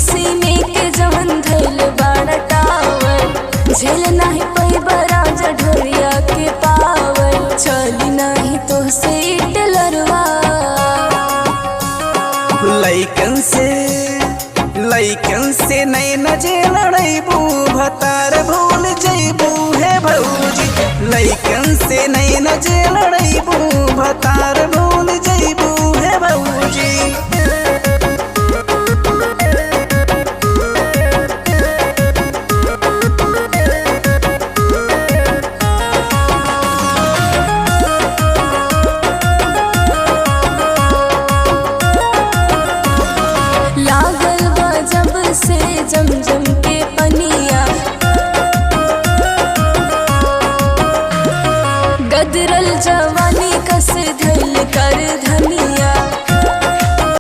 सीने के जवन धैल बड़ा टावर झेल नहीं पैबा राजा ढोरिया के पावर चली नहीं तो से टेलरवा लइकन से नहीं नजे लड़ैबू भतार भूल जैबू हे भौजी। लइकन से नहीं नजे लड़ैबू भतार भूल जैबू हे भौजी।